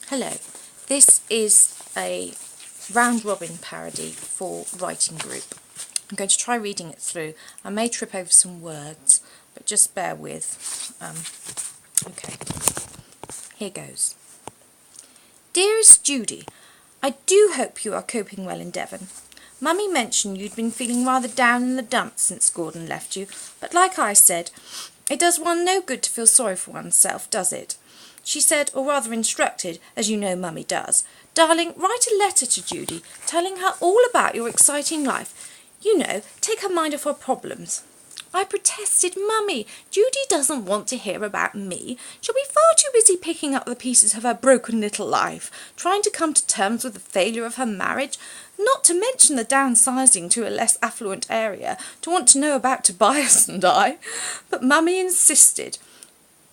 Hello, this is a round-robin parody for writing group. I'm going to try reading it through. I may trip over some words, but just bear with. Okay, here goes. Dearest Judy, I do hope you are coping well in Devon. Mummy mentioned you'd been feeling rather down in the dumps since Gordon left you, but like I said, it does one no good to feel sorry for oneself, does it? She said, or rather instructed, as you know Mummy does, "Darling, write a letter to Judy, telling her all about your exciting life. You know, take her mind off her problems." I protested, "Mummy, Judy doesn't want to hear about me. She'll be far too busy picking up the pieces of her broken little life, trying to come to terms with the failure of her marriage, not to mention the downsizing to a less affluent area, to want to know about Tobias and I." But Mummy insisted.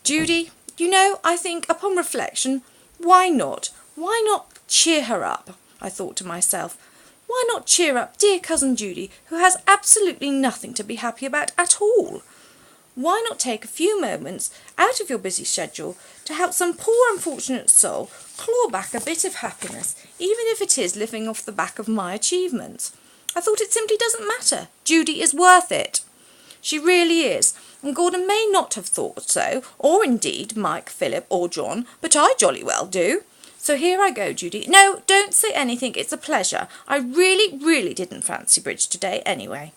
Judy, you know, I think, upon reflection, why not? Why not cheer her up? I thought to myself. Why not cheer up dear cousin Judy, who has absolutely nothing to be happy about at all? Why not take a few moments out of your busy schedule to help some poor unfortunate soul claw back a bit of happiness, even if it is living off the back of my achievements? I thought it simply doesn't matter. Judy is worth it. She really is. And Gordon may not have thought so, or indeed Mike, Philip or John, but I jolly well do. So here I go, Judy. No, don't say anything, it's a pleasure. I really didn't fancy bridge today anyway.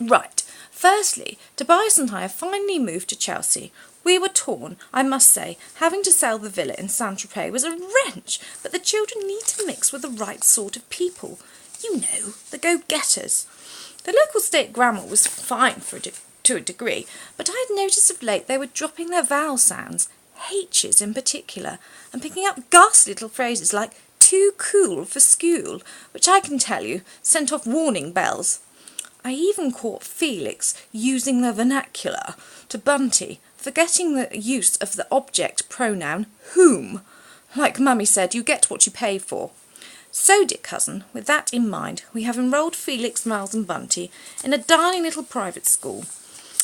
Right, firstly, Tobias and I have finally moved to Chelsea. We were torn, I must say. Having to sell the villa in Saint-Tropez was a wrench, but the children need to mix with the right sort of people. You know, the go-getters. The local state grammar was fine to a degree, but I had noticed of late they were dropping their vowel sounds, H's in particular, and picking up ghastly little phrases like "too cool for school," which I can tell you sent off warning bells. I even caught Felix using the vernacular to Bunty, forgetting the use of the object pronoun whom. Like Mummy said, you get what you pay for. So, dear cousin, with that in mind, we have enrolled Felix, Miles and Bunty in a darling little private school.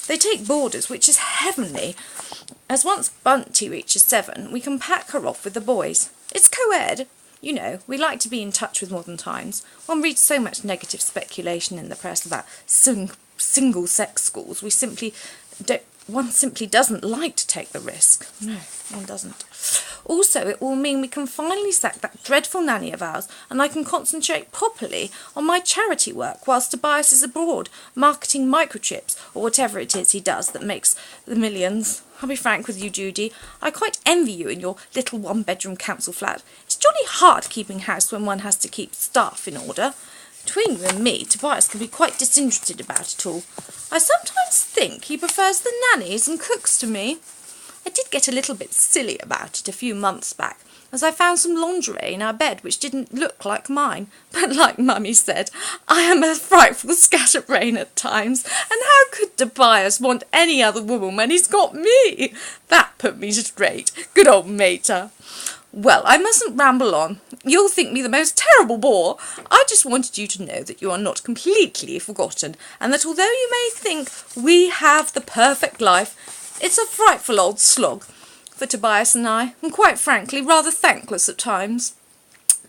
They take boarders, which is heavenly, as once Bunty reaches 7, we can pack her off with the boys. It's co-ed. You know, we like to be in touch with modern times. One reads so much negative speculation in the press about single-sex schools. One simply doesn't like to take the risk. No, one doesn't. Also, it will mean we can finally sack that dreadful nanny of ours, and I can concentrate properly on my charity work whilst Tobias is abroad, marketing microchips, or whatever it is he does that makes the millions. I'll be frank with you, Judy, I quite envy you in your little one-bedroom council flat. It's jolly hard keeping house when one has to keep staff in order. Between you and me, Tobias can be quite disinterested about it all. I sometimes think he prefers the nannies and cooks to me. I did get a little bit silly about it a few months back, as I found some lingerie in our bed which didn't look like mine. But like Mummy said, I am a frightful scatterbrain at times, and how could Tobias want any other woman when he's got me? That put me straight. Good old mater. Well, I mustn't ramble on. You'll think me the most terrible bore. I just wanted you to know that you are not completely forgotten, and that although you may think we have the perfect life, it's a frightful old slog for Tobias and I, and quite frankly rather thankless at times.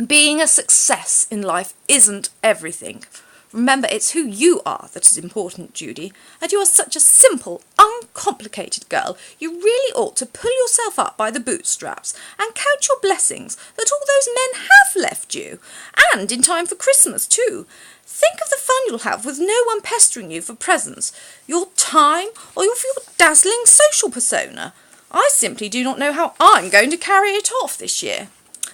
Being a success in life isn't everything. Remember, it's who you are that is important, Judy, and you are such a simple, uncomplicated girl, you really ought to pull yourself up by the bootstraps and count your blessings that all those men have left you, and in time for Christmas too. Think of the fun you'll have with no one pestering you for presents, your time, or your dazzling social persona. I simply do not know how I'm going to carry it off this year.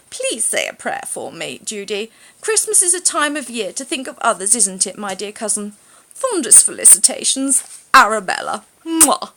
Please say a prayer for me, Judy. Christmas is a time of year to think of others, isn't it, my dear cousin? Fondest felicitations, Arabella. Mwah.